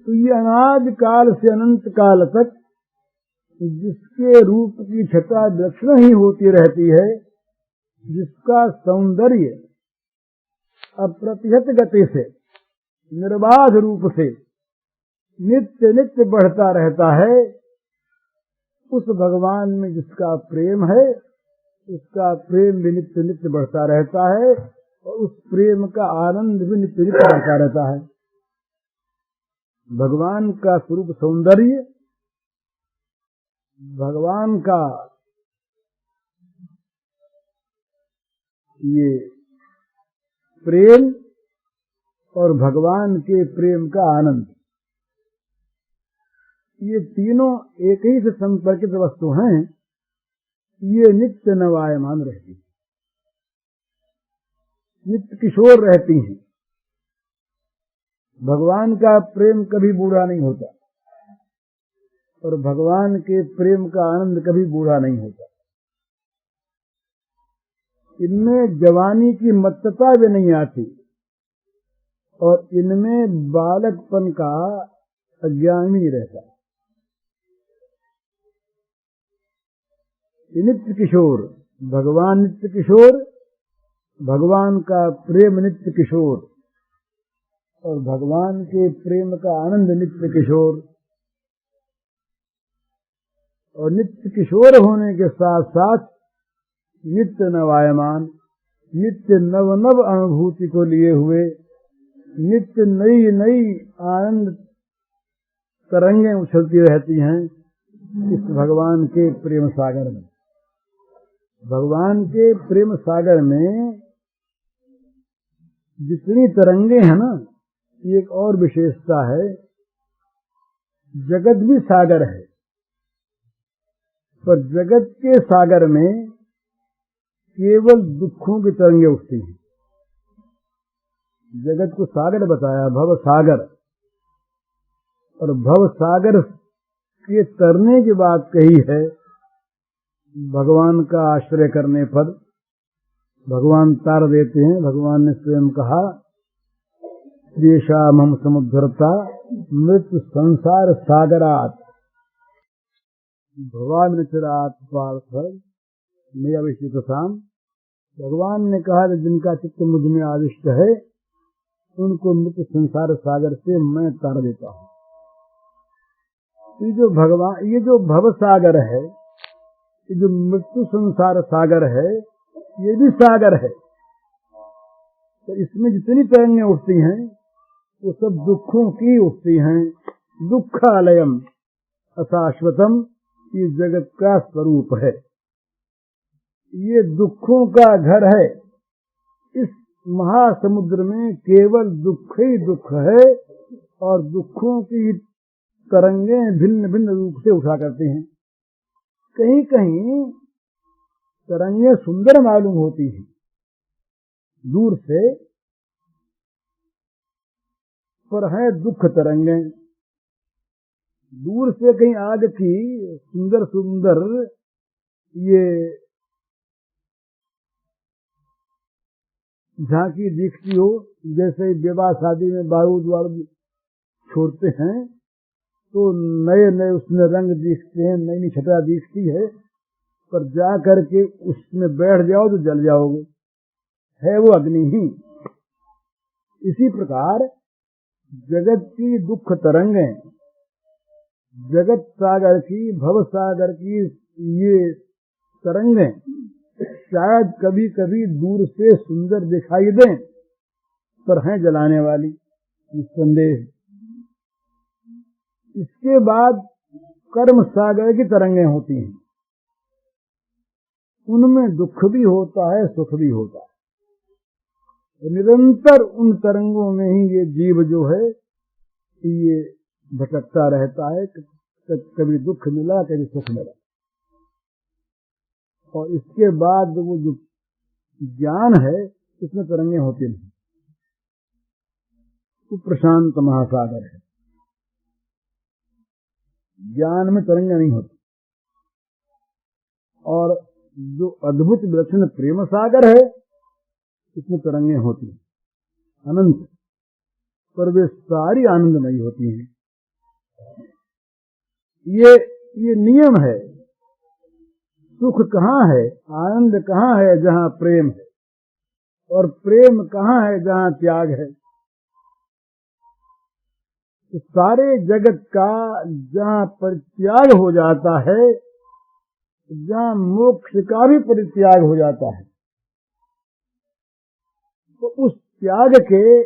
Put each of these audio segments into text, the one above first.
तो ये अनादि काल से अनंत काल तक जिसके रूप की छटा दक्षिण ही होती रहती है, जिसका सौंदर्य अप्रतिहत गति से निर्बाध रूप से नित्य नित्य बढ़ता रहता है, उस भगवान में जिसका प्रेम है, उसका प्रेम भी नित्य नित्य बढ़ता रहता है और उस प्रेम का आनंद भी नित्य नित्य बढ़ता रहता है। भगवान का स्वरूप सौंदर्य, भगवान का ये प्रेम और भगवान के प्रेम का आनंद, ये तीनों एक ही से संपर्कित वस्तु हैं। ये नित्य नवायमान रहती हैं, नित्य किशोर रहती हैं। भगवान का प्रेम कभी बूढ़ा नहीं होता और भगवान के प्रेम का आनंद कभी बूढ़ा नहीं होता। इनमें जवानी की मत्तता भी नहीं आती और इनमें बालकपन का अज्ञान भी नहीं रहता। नित्य किशोर, भगवान नित्य किशोर, भगवान का प्रेम नित्य किशोर और भगवान के प्रेम का आनंद नित्य किशोर। और नित्य किशोर होने के साथ साथ नित्य नवायमान, नित्य नव नव अनुभूति को लिए हुए, नित्य नई नई आनंद तरंगें उछलती रहती हैं इस भगवान के प्रेम सागर में। भगवान के प्रेम सागर में जितनी तरंगे हैं ना, एक और विशेषता है, जगत भी सागर है पर जगत के सागर में केवल दुखों की तरंगे उठती हैं। जगत को सागर बताया, भव सागर, और भव सागर के तरने की बात कही है। भगवान का आश्रय करने पर भगवान तार देते हैं। भगवान ने स्वयं कहा, येषाम् हम समुद्धरता मृत्यु संसार सागरात भवामिचरात पार्थ में अविष्टसाम। भगवान ने कहा कि जिनका चित्त मुझ में आविष्ट है, उनको मृत्यु संसार सागर से मैं तार देता हूँ। ये जो भव सागर है, ये जो मृत्यु संसार सागर है, ये भी सागर है। तो इसमें जितनी तरंगें उठती हैं वो सब दुखों की उठती हैं। दुखालयम अशाश्वतम, ये जगत का स्वरूप है, ये दुखों का घर है। इस महासमुद्र में केवल दुख ही दुख है और दुखों की तरंगें भिन्न भिन्न रूप से उठा करती हैं। कहीं कहीं तरंगें सुंदर मालूम होती हैं दूर से, पर है दुख तरंगें। दूर से कहीं आग की सुंदर सुंदर ये झांकी दिखती हो, जैसे विवाह शादी में बारूद वारूद छोड़ते हैं तो नए नए उसमें रंग दिखते हैं, नई नई छटा दिखती है, पर जा करके उसमें बैठ जाओ तो जल जाओगे, है वो अग्नि ही। इसी प्रकार जगत की दुख तरंगें, जगत सागर की, भव सागर की ये तरंगें शायद कभी कभी दूर से सुंदर दिखाई दें, पर हैं जलाने वाली, निस्संदेह। इसके बाद कर्म सागर की तरंगें होती हैं, उनमें दुख भी होता है, सुख भी होता है। निरंतर उन तरंगों में ही ये जीव जो है ये भटकता रहता है। कभी दुख मिला, कभी सुख मिला, और इसके बाद वो जो ज्ञान है इसमें तरंगें होती नहीं। वो प्रशांत महासागर है, ज्ञान में तरंगें नहीं होती। और जो अद्भुत विलक्षण प्रेम सागर है इसमें तरंगें होती हैं अनंत, पर वे सारी आनंद नहीं होती हैं। ये नियम है। सुख कहाँ है, आनंद कहाँ है जहाँ प्रेम है, और प्रेम कहाँ है जहाँ त्याग है। तो सारे जगत का जहाँ परित्याग हो जाता है, जहाँ मोक्ष का भी परित्याग हो जाता है, तो उस त्याग के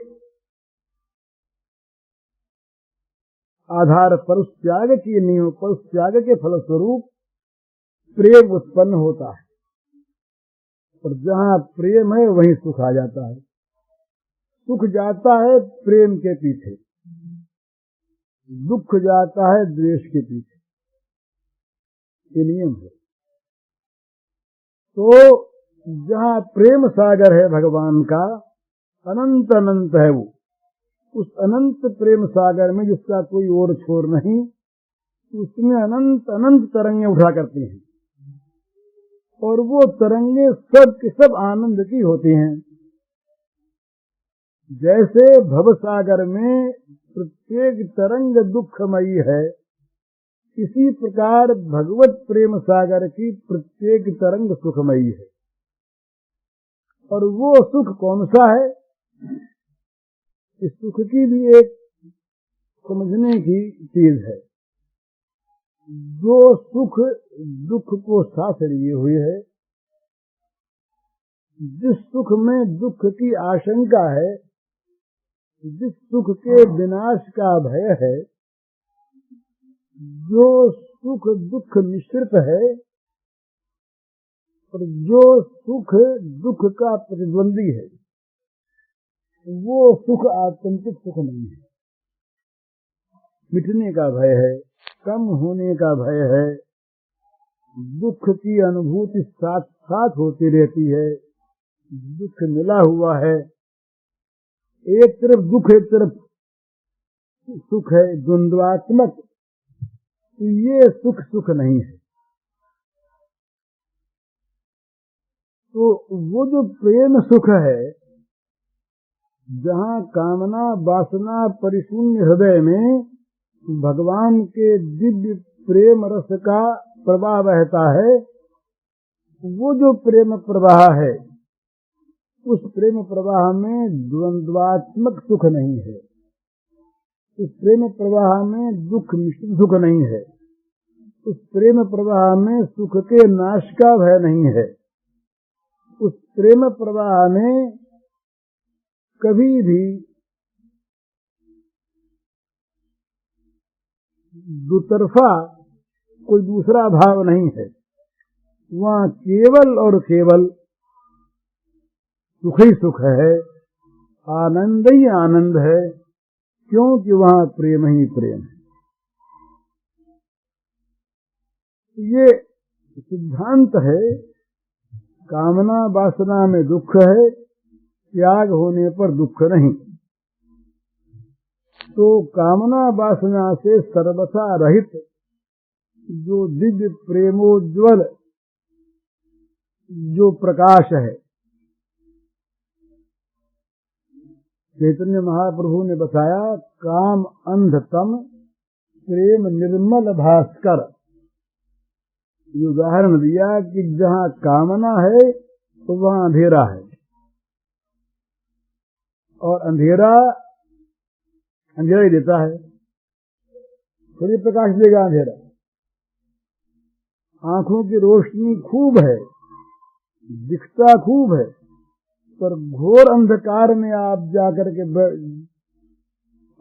आधार पर, उस त्याग के नियम पर, उस त्याग के फलस्वरूप प्रेम उत्पन्न होता है। और जहाँ प्रेम है वहीं सुख आ जाता है। सुख जाता है प्रेम के पीछे, दुख जाता है द्वेष के पीछे। ये नियम है। तो जहाँ प्रेम सागर है भगवान का, अनंत अनंत है वो, उस अनंत प्रेम सागर में जिसका कोई और छोर नहीं, उसमें अनंत अनंत तरंगें उठा करती हैं, और वो तरंगे सब के सब आनंद की होती हैं। जैसे भवसागर में प्रत्येक तरंग दुखमयी है, इसी प्रकार भगवत प्रेम सागर की प्रत्येक तरंग सुखमयी है। और वो सुख कौन सा है, इस सुख की भी एक समझने की चीज है। जो सुख दुख को साथ लिए हुए है, जिस सुख में दुख की आशंका है, जिस सुख के विनाश का भय है, जो सुख दुख मिश्रित है, और जो सुख दुख का प्रतिद्वंदी है, वो सुख आत्यंतिक सुख नहीं है। मिटने का भय है, कम होने का भय है, दुख की अनुभूति साथ साथ होती रहती है, दुख मिला हुआ है, एक तरफ दुख एक तरफ सुख है, द्वंद्वात्मक। तो ये सुख सुख नहीं है। तो वो जो प्रेम सुख है, जहाँ कामना वासना परिशून्य हृदय में भगवान के दिव्य प्रेम रस का प्रवाह बहता है, वो जो प्रेम प्रवाह है, उस प्रेम प्रवाह में द्वंद्वात्मक सुख नहीं है। उस प्रेम प्रवाह में दुख मिश्रित सुख नहीं है। उस प्रेम प्रवाह में सुख के नाश का भय नहीं है। उस प्रेम प्रवाह में कभी भी दुतरफा कोई दूसरा भाव नहीं है। वहाँ केवल और केवल सुख ही सुख है, आनंद ही आनंद है, क्योंकि वहाँ प्रेम ही प्रेम है। ये सिद्धांत है। कामना वासना में दुख है, त्याग होने पर दुख नहीं। तो कामना वासना से सर्वथा रहित जो दिव्य प्रेमोज्वल जो प्रकाश है, चैतन्य महाप्रभु ने बताया, काम अंधतम प्रेम निर्मल भास्कर। ये उदाहरण दिया कि जहाँ कामना है तो वहाँ अंधेरा है, और अंधेरा अंधेरा ही देता है, थोड़ी प्रकाश देगा अंधेरा। आंखों की रोशनी खूब है, दिखता खूब है, पर घोर अंधकार में आप जाकर के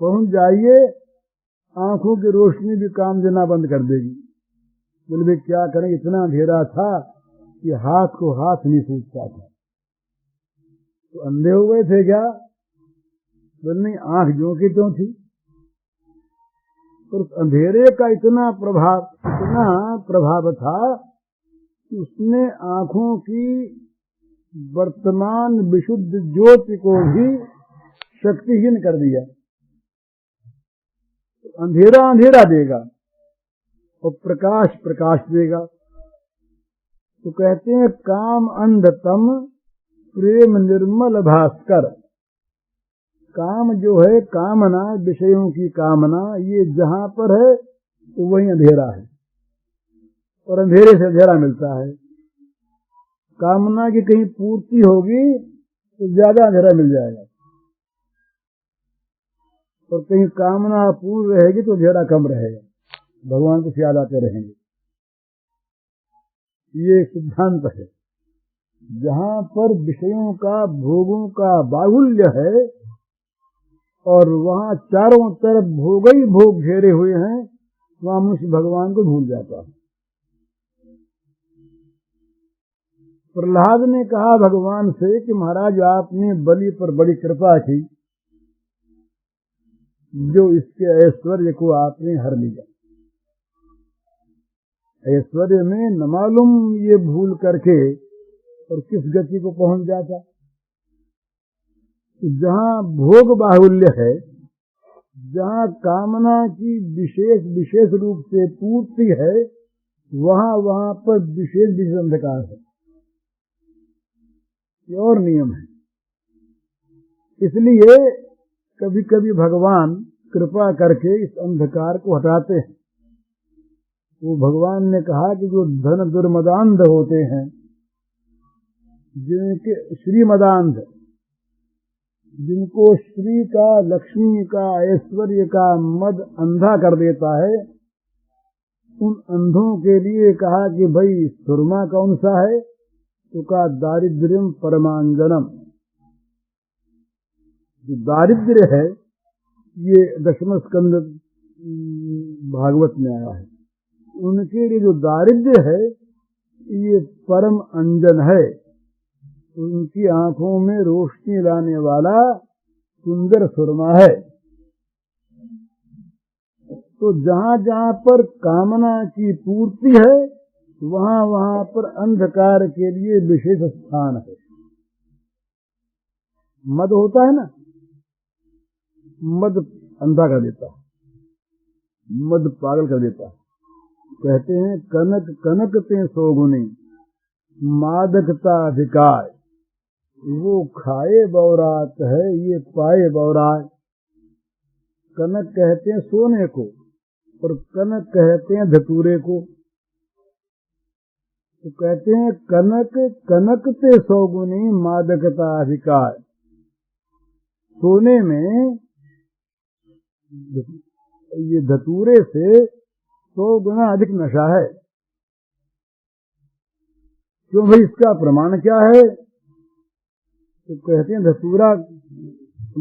पहुंच जाइए, आंखों की रोशनी भी काम देना बंद कर देगी। बोले क्या करें, इतना अंधेरा था कि हाथ को हाथ नहीं सूझता था। तो अंधे हो गए थे क्या? बोले नहीं, आंख जो की त्यों थी। तो अंधेरे का इतना प्रभाव था कि उसने आंखों की वर्तमान विशुद्ध ज्योति को भी शक्तिहीन कर दिया। तो अंधेरा अंधेरा देगा और प्रकाश प्रकाश देगा। तो कहते हैं काम अंधतम प्रेम निर्मल भास्कर। काम जो है, कामना, विषयों की कामना, ये जहां पर है तो वहीं अंधेरा है, और अंधेरे से अंधेरा मिलता है। कामना की कहीं पूर्ति होगी तो ज्यादा अंधेरा मिल जाएगा, और कहीं कामना पूर्ण रहेगी तो अंधेरा कम रहेगा, भगवान को याद आते रहेंगे। ये सिद्धांत है। जहां पर विषयों का, भोगों का बाहुल्य है और वहां चारों तरफ भोग ही भोग घेरे हुए हैं, वहां मनुष्य भगवान को भूल जाता है। प्रहलाद ने कहा भगवान से कि महाराज आपने बलि पर बड़ी कृपा की, जो इसके ऐश्वर्य को आपने हर लिया। ऐश्वर्य में न मालूम ये भूल करके और किस गति को पहुंच जाता। जहां भोग बाहुल्य है, जहां कामना की विशेष रूप से पूर्ति है, वहां पर विशेष अंधकार है। ये और नियम है। इसलिए कभी कभी भगवान कृपा करके इस अंधकार को हटाते हैं। वो भगवान ने कहा कि जो धन दुर्मदांध होते हैं, जिनके श्रीमदांध, जिनको श्री का, लक्ष्मी का, ऐश्वर्य का मद अंधा कर देता है, उन अंधों के लिए कहा कि भाई सुरमा कौन सा है, तो कहा दारिद्र्यम परमांजनम। जो दारिद्र्य है, ये दशम स्कंद भागवत में आया है। उनके लिए जो दारिद्र्य है, ये परम अंजन है, उनकी आंखों में रोशनी लाने वाला सुंदर सुरमा है। तो जहां जहां पर कामना की पूर्ति है, वहां पर अंधकार के लिए विशेष स्थान है। मद होता है ना, मद अंधा कर देता है, मद पागल कर देता है। कहते हैं कनक कनक ते सोगुनी मादकता अधिकार, वो खाए बौरात है, ये पाए बौरात। कनक कहते हैं सोने को, और कनक कहते हैं धतूरे को। तो कहते हैं कनक कनक ते सौगुनी मादकता अधिकार। सोने में ये धतूरे से 100 गुना अधिक नशा है। क्यों भाई, इसका प्रमाण क्या है? तो कहते हैं धतूरा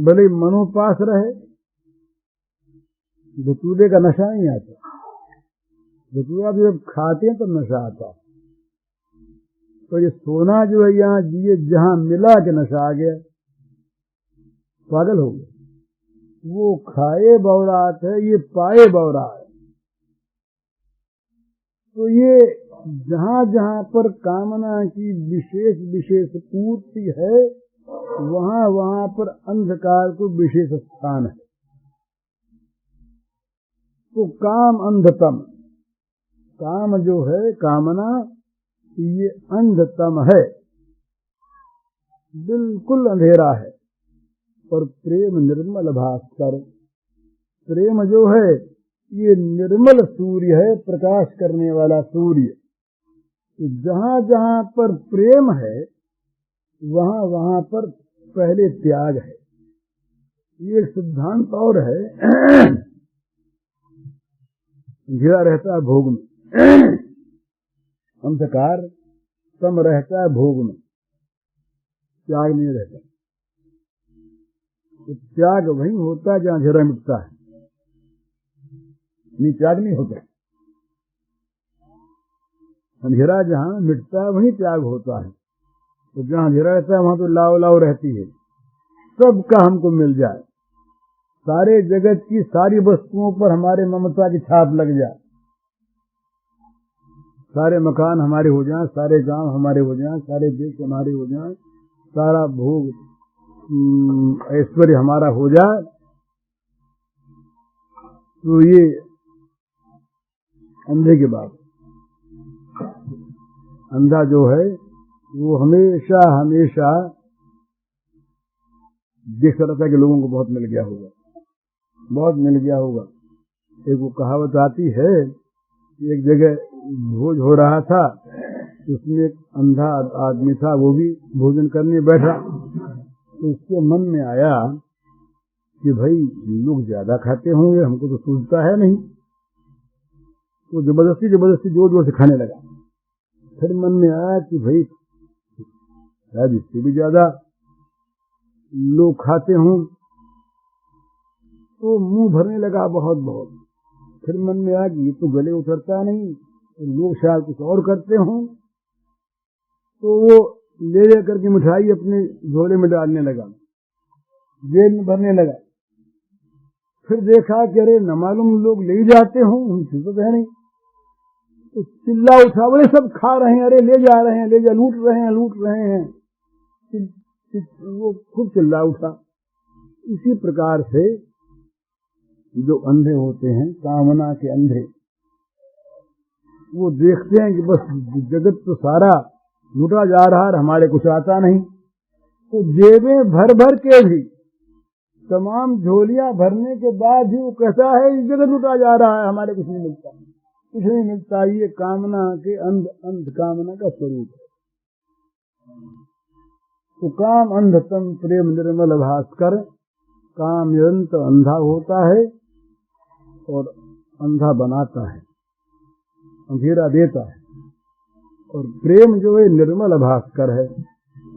भले मनोपास रहे, धतूरे का नशा नहीं आता। धतूरा जब खाते हैं तो नशा आता। तो ये सोना जो है यहाँ जिए जहां मिला के नशा आ गया, पागल हो गया। वो खाए बौरात है, ये पाए बौरात। तो ये जहां जहां पर कामना की विशेष पूर्ति है, वहां पर अंधकार को विशेष स्थान है। तो काम अंधतम, काम जो है, कामना, ये अंधतम है, बिल्कुल अंधेरा है। और प्रेम निर्मल भास्कर, प्रेम जो है ये निर्मल सूर्य है, प्रकाश करने वाला सूर्य। तो जहां जहां पर प्रेम है, वहां पर पहले त्याग है। ये एक सिद्धांत और है। घिरा रहता है भोग में, अंधकार कम रहता है भोग में, त्याग नहीं रहता। तो त्याग वहीं होता है जहां अंधेरा मिटता है, नहीं त्याग नहीं होता। अंधेरा जहां मिटता है वहीं त्याग होता है। तो जहां अंधेरा रहता है वहां तो लाव लाव रहती है, सबका हमको मिल जाए, सारे जगत की सारी वस्तुओं पर हमारे ममता की छाप लग जाए, सारे मकान हमारे हो जाएं, सारे गांव हमारे हो जाएं, सारे देश हमारे हो जाएं, सारा भोग ऐश्वर्य हमारा हो जाए। तो ये अंधे की बात। अंधा जो है वो हमेशा हमेशा देख रहा था कि लोगों को बहुत मिल गया होगा, बहुत मिल गया होगा। एक वो कहावत आती है, एक जगह भोज हो रहा था, उसमें एक अंधा आदमी था, वो भी भोजन करने बैठा। तो उसके मन में आया कि भाई लोग ज्यादा खाते होंगे, हमको तो सूझता है नहीं। तो जबरदस्ती जोर जोर से खाने लगा। फिर मन में आया कि भाई शायद इससे भी ज्यादा लोग खाते हों, तो मुंह भरने लगा बहुत बहुत। फिर मन में आया कि ये तो गले उतरता नहीं, तो लोग शायद कुछ और करते हों। तो वो ले करके मिठाई अपने झोले में डालने लगा, जेब में भरने लगा। फिर देखा कि अरे न मालूम लोग ले जाते हों, हमसे तो है नहीं। तो चिल्ला उठा, बोले सब खा रहे हैं, अरे ले जा रहे हैं, ले जा, लूट रहे हैं। वो खूब चिल्ला उठा। इसी प्रकार से जो अंधे होते हैं, कामना के अंधे, वो देखते हैं कि बस जगत तो सारा लूटा जा रहा है, हमारे कुछ आता नहीं। तो जेबें भर भर के भी, तमाम झोलियां भरने के बाद भी वो कहता है इस जगह लूटा जा रहा है, हमारे कुछ नहीं मिलता, कुछ नहीं मिलता। ये कामना के अंध कामना का स्वरूप है। तो काम अंधतम प्रेम निर्मल भास्कर, काम निरंतर अंधा होता है और अंधा बनाता है, अंधेरा देता है। और प्रेम जो है निर्मल भास्कर है।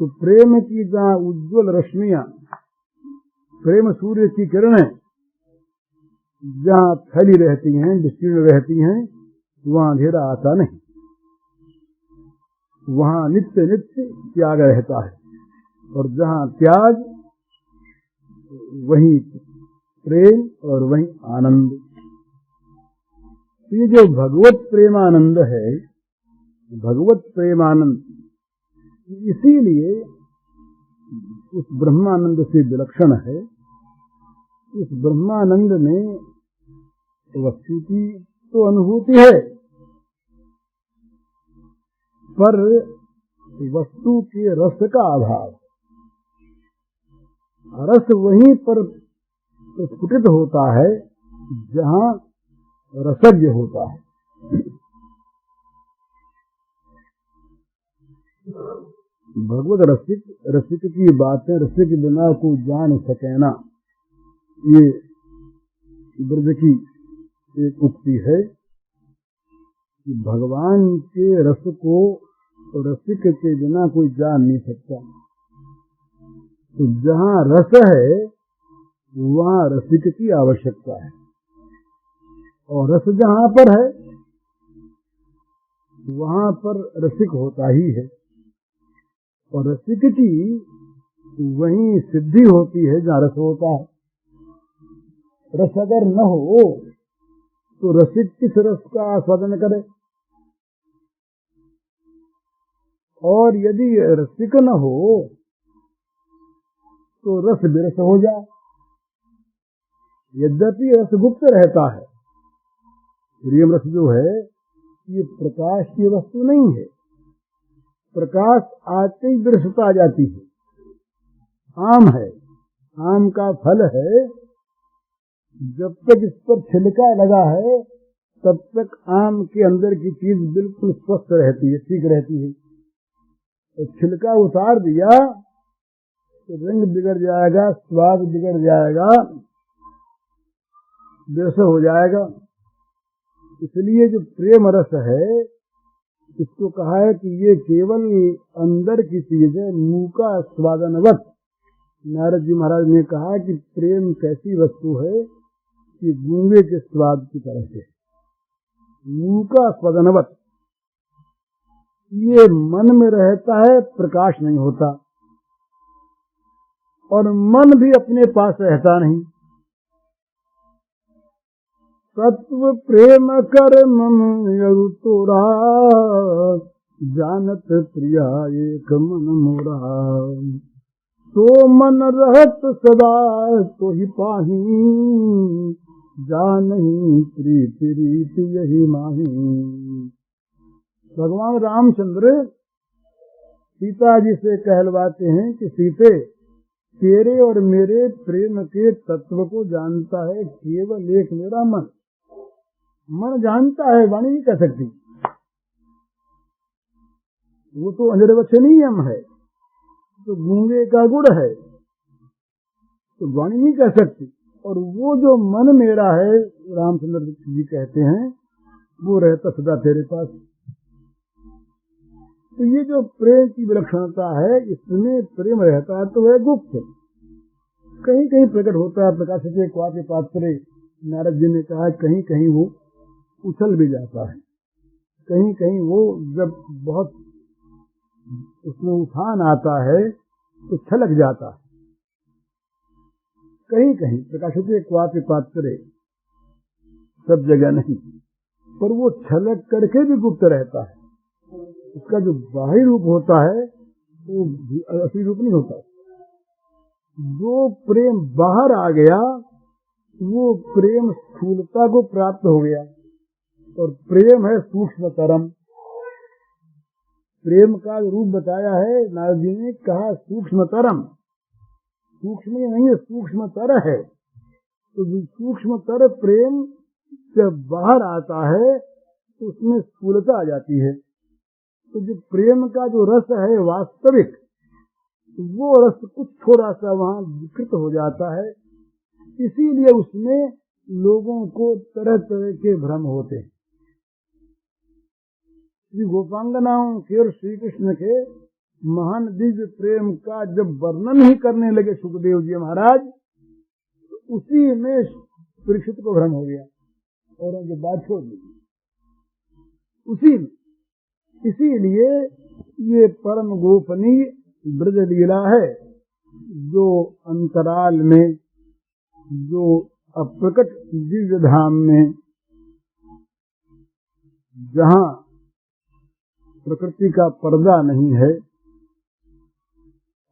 तो प्रेम की जहाँ उज्ज्वल रश्मियां, प्रेम सूर्य की किरणें जहाँ फैली रहती हैं, विस्तीर्ण रहती हैं, वहाँ अंधेरा आता नहीं, वहाँ नित्य नित्य त्याग रहता है। और जहाँ त्याग वहीं प्रेम और वहीं आनंद। ये जो भगवत प्रेमानंद है, भगवत प्रेमानंद, इसीलिए उस ब्रह्मानंद से विलक्षण है। इस ब्रह्मानंद में वस्तु की तो अनुभूति है, पर वस्तु के रस का अभाव। रस वहीं पर स्फुटित होता है जहां रसज्ञ होता है। भगवत रसिक की बातें रसिक बिना को जान सकेना, ये ब्रज की एक उक्ति है कि भगवान के रस को रसिक के बिना कोई जान नहीं सकता। तो जहाँ रस है वहाँ रसिक की आवश्यकता है, और रस जहाँ पर है वहाँ पर रसिक होता ही है। और रसिक की वहीं सिद्धि होती है जहाँ रस होता है। रस अगर न हो तो रसिक किस रस का आस्वादन करे। और यदि रसिक न हो तो रस विरस हो जाए। यद्यपि रस गुप्त रहता है, प्रेम रस जो है ये प्रकाश की वस्तु नहीं है। प्रकाश आते ही विरसता आ जाती है। आम है, आम का फल है, जब तक इस पर छिलका लगा है तब तक आम के अंदर की चीज बिल्कुल स्वस्थ रहती है, ठीक रहती है। तो छिलका उतार दिया तो रंग बिगड़ जाएगा, स्वाद बिगड़ जाएगा, विरस हो जाएगा। इसलिए जो प्रेम रस है, इसको कहा है कि ये केवल अंदर की चीज है, मुंह का स्वादनवत। नारद जी महाराज ने कहा कि प्रेम कैसी वस्तु है कि गूंगे के स्वाद की तरह से, मुंह का स्वादनवत। ये मन में रहता है, प्रकाश नहीं होता, और मन भी अपने पास रहता नहीं। तत्व प्रेम कर मम यरु तोरा, जानत प्रिया एक मन मोरा। तो मन रहत सदा तो ही पाही, जानही प्रीत रीत यही माही। भगवान रामचंद्र सीता जी से कहलवाते हैं कि सीते, तेरे और मेरे प्रेम के तत्व को जानता है केवल एक मेरा मन। मन जानता है, वाणी नहीं कह सकती। वो तो अंजर वचनीय है, तो गूंगे का गुड़ है, तो वाणी नहीं कह सकती। और वो जो मन मेरा है, रामचंद्र जी कहते हैं, वो रहता सदा तेरे पास। तो ये जो प्रेम की विलक्षणता है, इसमें प्रेम रहता है तो वह गुप्त, कहीं कहीं प्रकट होता है। प्रकाशित क्वापि पात्रे, नारद जी ने कहा, कहीं कहीं वो उछल भी जाता है, कहीं कहीं वो जब बहुत उसमें उफान आता है तो छलक जाता है। कहीं कहीं प्रकाशित क्वापि पात्रे, सब जगह नहीं, पर वो छलक करके भी गुप्त रहता है। उसका जो बाहरी रूप होता है वो असली रूप नहीं होता। जो प्रेम बाहर आ गया वो प्रेम स्थूलता को प्राप्त हो गया, और प्रेम है सूक्ष्मतरम। प्रेम का रूप बताया है, नारद जी ने कहा सूक्ष्मतरम। सूक्ष्म नहीं है, सूक्ष्मतर है। तो जो सूक्ष्मतर प्रेम जब बाहर आता है तो उसमें स्थूलता आ जाती है। तो जो प्रेम का जो रस है वास्तविक, वो रस कुछ थोड़ा सा वहां विकृत हो जाता है। इसीलिए उसमें लोगों को तरह तरह के भ्रम होते हैं। श्री गोपांगनाओं के और श्री कृष्ण के महान दिव्य प्रेम का जब वर्णन ही करने लगे सुखदेव जी महाराज, तो उसी में परीक्षित को भ्रम हो गया और उनकी बात छोड़ दी उसी में। इसीलिए ये परम गोपनीय ब्रज लीला है, जो अंतराल में, जो अप्रकट दिव्य धाम में, जहां प्रकृति का पर्दा नहीं है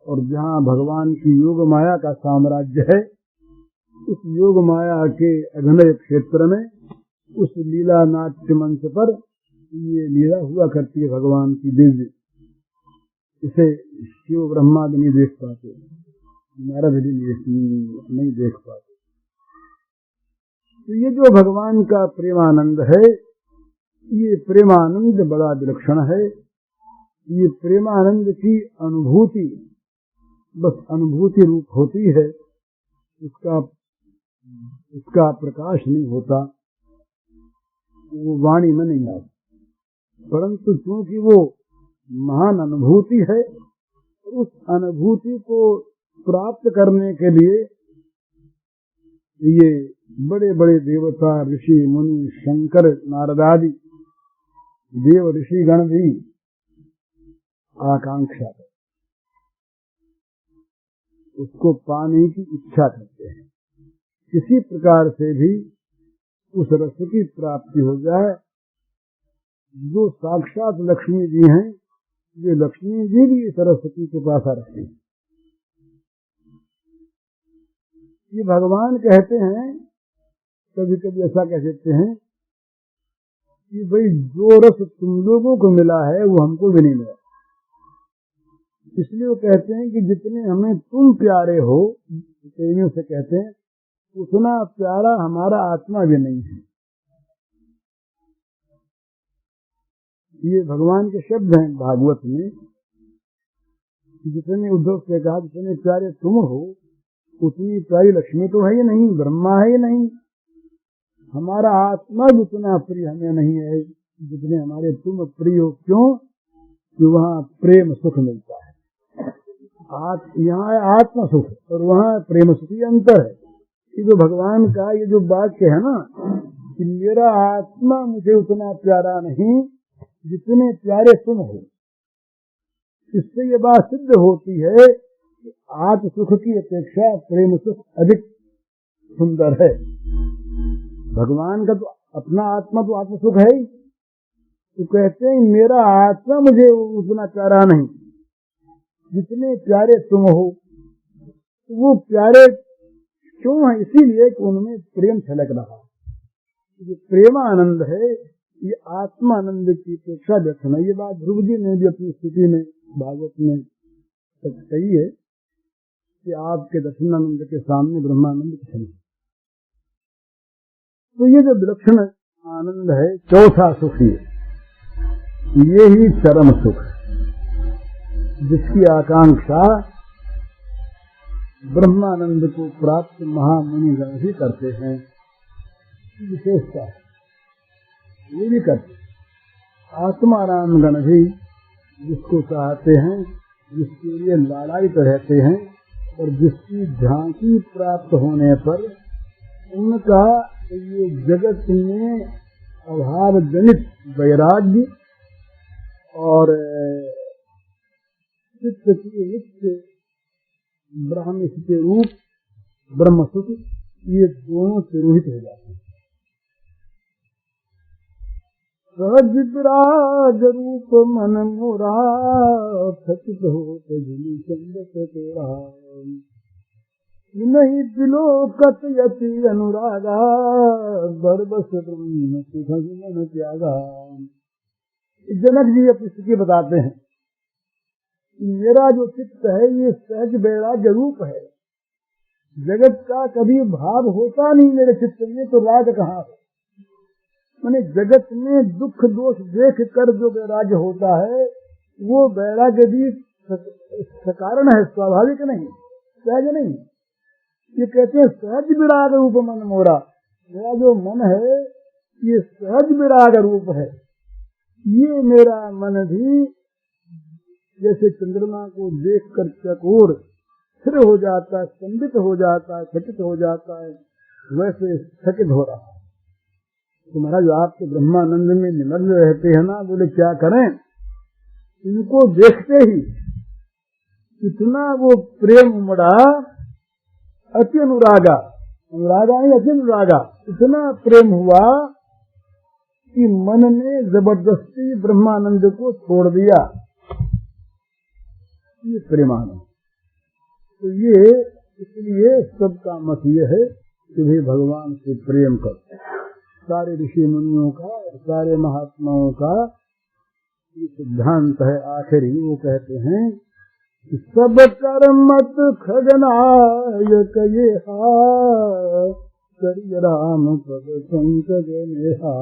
और जहां भगवान की योग माया का साम्राज्य है, उस योग माया के अभिनय क्षेत्र में, उस लीला नाट्य मंच पर ये लीला हुआ करती है भगवान की दिव्य। इसे शिव ब्रह्मा भी नहीं देख पाते, नारद भी नहीं देख पाते। तो ये जो भगवान का प्रेमानंद है, ये प्रेमानंद बड़ा विलक्षण है। ये प्रेमानंद की अनुभूति बस अनुभूति रूप होती है, उसका प्रकाश नहीं होता, वो वाणी में नहीं आता। परंतु क्योंकि वो महान अनुभूति है, उस अनुभूति को प्राप्त करने के लिए ये बड़े बड़े देवता, ऋषि, मुनि, शंकर, नारद आदि देव ऋषिगण भी आकांक्षा करते, उसको पाने की इच्छा करते हैं। किसी प्रकार से भी उस रस की प्राप्ति हो जाए। जो साक्षात लक्ष्मी जी हैं, ये लक्ष्मी जी भी सरस्वती के पास आ रखती है। ये भगवान कहते हैं, कभी कभी ऐसा कह देते हैं कि भाई जो रस तुम लोगों को मिला है वो हमको भी नहीं मिला। इसलिए वो कहते हैं कि जितने हमें तुम प्यारे हो, प्रेमियों से कहते हैं, उतना प्यारा हमारा आत्मा भी नहीं है। ये भगवान के शब्द हैं भागवत में, जितने उद्धव से कहा जितने प्यारे तुम हो, उतनी प्यारी लक्ष्मी तो है ही नहीं, ब्रह्मा है ही नहीं। हमारा आत्मा जितना प्रिय हमें नहीं है जितने हमारे तुम प्रिय हो। क्यों? कि वहाँ प्रेम सुख मिलता है। यहाँ है आत्मा सुख और वहाँ प्रेम सुख, ये अंतर है। कि जो भगवान का ये जो वाक्य है ना, कि मेरा आत्मा मुझे उतना प्यारा नहीं जितने प्यारे तुम हो, इससे ये बात सिद्ध होती है कि आत्म सुख की अपेक्षा प्रेम सुख अधिक सुंदर है। भगवान का तो अपना आत्मा तो आत्म सुख है ही, तो कहते हैं मेरा आत्मा मुझे उतना प्यारा नहीं जितने प्यारे तुम हो। वो प्यारे क्यों है? इसीलिए कि उनमें प्रेम छलक रहा। ये प्रेमानंद है, ये आत्मानंद की अपेक्षा व्यक्त है। ये बात ध्रुव जी ने भी अपनी स्थिति में भागवत में कही है कि आपके दक्षिणानंद के सामने ब्रह्मानंद कुछ नहीं। तो ये जो विलक्षण आनंद है, चौथा सुख ये ही चरम सुख है, जिसकी आकांक्षा ब्रह्मानंद को प्राप्त महामुनिगण भी करते हैं। विशेषता है, ये भी करते हैं। आत्माराम गण भी जिसको चाहते हैं, जिसके लिए लालायित रहते हैं, और जिसकी झांकी प्राप्त होने पर उनका ये जगत में अभाव जनित वैराग्य और चित्त के नित्य ब्राह्मी के रूप ब्रह्म सुख, ये दोनों तिरोहित हो जाते हैं। सहज विराग रूप मन मोरा खचित हो तजली चंद तेरा, नहीं दिलोकत यति अनुरागा बरबस ब्रह्म सुख मन त्यागा। जनक जी अपनी स्थिति बताते हैं, मेरा जो चित्त है ये सहज वैराग्य रूप है, जगत का कभी भाव होता नहीं मेरे चित्त में, तो राग कहाँ है? मैंने जगत में दुख दोष देख कर जो वैराग्य होता है, वो वैराग्य भी सकारण है, स्वाभाविक नहीं, सहज नहीं। ये कहते हैं सहज विराग रूप मन मोरा, मेरा जो मन है ये सहज विराग रूप है। ये मेरा मन भी जैसे चंद्रमा को देखकर चकोर स्थिर हो जाता है, स्तंभित हो जाता है, चकित हो जाता है, वैसे स्थगित हो रहा है। तो महाराज आपके ब्रह्मानंद में निमग्न रहते हैं ना, बोले क्या करें, इनको देखते ही इतना वो प्रेम उमड़ा, अति अनुरागा, अनुरागा नहीं अति अनुरागा, इतना प्रेम हुआ कि मन ने जबरदस्ती ब्रह्मानंद को छोड़ दिया। ये प्रेमानंद। तो ये इसलिए सबका मत ये है कि भाई भगवान से प्रेम करो। सारे ऋषि मुनियों का, सारे महात्माओं का ये सिद्धांत है। आखिरी वो कहते हैं कि सब कर्म मत खगनायक ये करिय राम पद पंकज नेहा।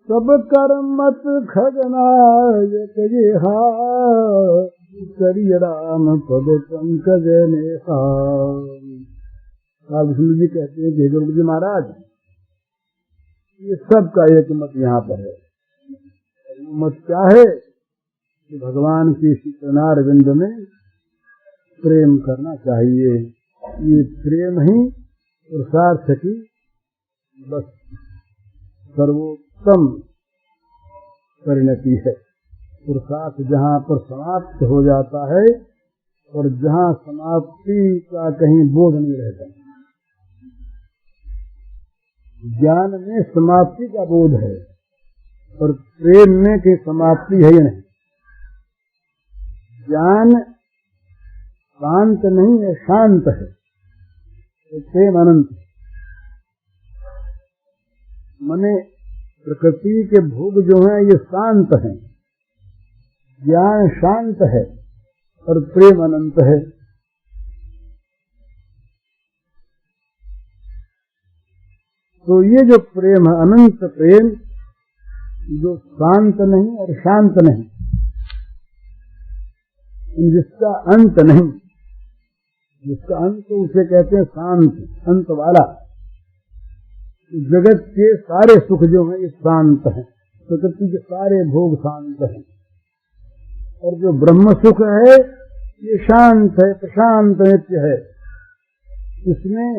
सब कर्म मत खगनायक ये करिय राम पद पंकज नेहा। विष्णु जी कहते हैं कि गुरु जी महाराज, ये सब का एक मत यहाँ पर है। मत क्या है कि भगवान की चरणार बिंद में प्रेम करना चाहिए। ये प्रेम ही पुरुषार्थ की बस सर्वोत्तम परिणति है। पुरुषार्थ जहाँ पर समाप्त हो जाता है और जहाँ समाप्ति का कहीं बोध नहीं रहता। ज्ञान में समाप्ति का बोध है और प्रेम में की समाप्ति है ही नहीं। ज्ञान शांत नहीं है, शांत है, तो प्रेम अनंत। मने प्रकृति के भोग जो हैं ये शांत हैं, ज्ञान शांत है और प्रेम अनंत है। तो ये जो प्रेम है, अनंत प्रेम, जो शांत नहीं और शांत नहीं, जिसका अंत नहीं, जिसका अंत उसे कहते हैं शांत, अंत वाला। जगत के सारे सुख जो हैं ये शांत हैं, प्रकृति के सारे भोग शांत हैं, और जो ब्रह्म सुख है ये शांत है, प्रशांत नित्य है। इसमें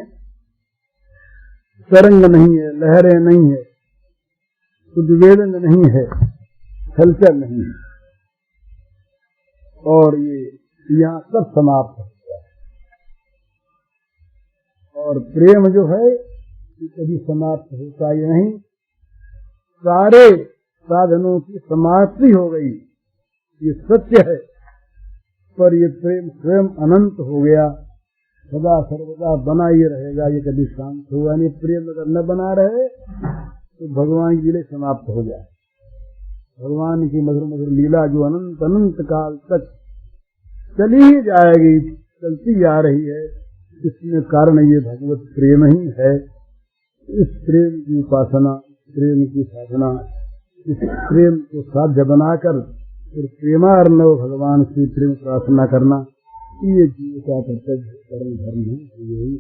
तरंग नहीं है, लहरें नहीं है, उद्वेलन नहीं है, हलचल नहीं है, और ये यहाँ सब समाप्त हो गया। और प्रेम जो है ये कभी समाप्त होता ही नहीं। सारे साधनों की समाप्ति हो गई, ये सत्य है, पर ये प्रेम स्वयं अनंत हो गया, सदा सर्वदा बना ही रहेगा, ये कभी शांत होगा नहीं। प्रेम अगर न बना रहे तो भगवान की लीला समाप्त हो जाए। भगवान की मधुर मधुर लीला जो अनंत अनंत काल तक चली ही जाएगी, चलती आ रही है, इसमें कारण ये भगवत प्रेम ही है। इस प्रेम की उपासना, प्रेम की साधना, इस प्रेम को साध्य बनाकर फिर प्रेमार्णव भगवान की प्रेम प्रार्थना करना, ये जीव का कर्तव्य परम धर्म है। यही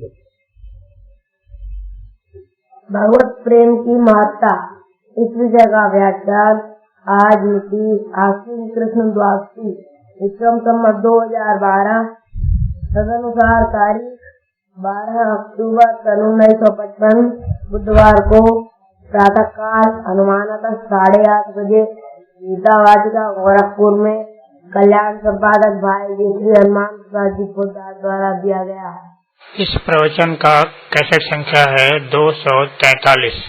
भगवत प्रेम की महत्ता इस विषय का व्याख्यान आज मिति आश्विन कृष्ण द्वादशी विक्रम संवत 2012 तदनुसार तारीख 12 अक्टूबर सन 1955 बुधवार को प्रातः काल अनुमानतः 8:30 बजे गीता वाटिका गोरखपुर में कल्याण संपादक भाई श्री हनुमान प्रसाद जी पोद्दार द्वारा दिया गया है। इस प्रवचन का कैसेट संख्या है 243।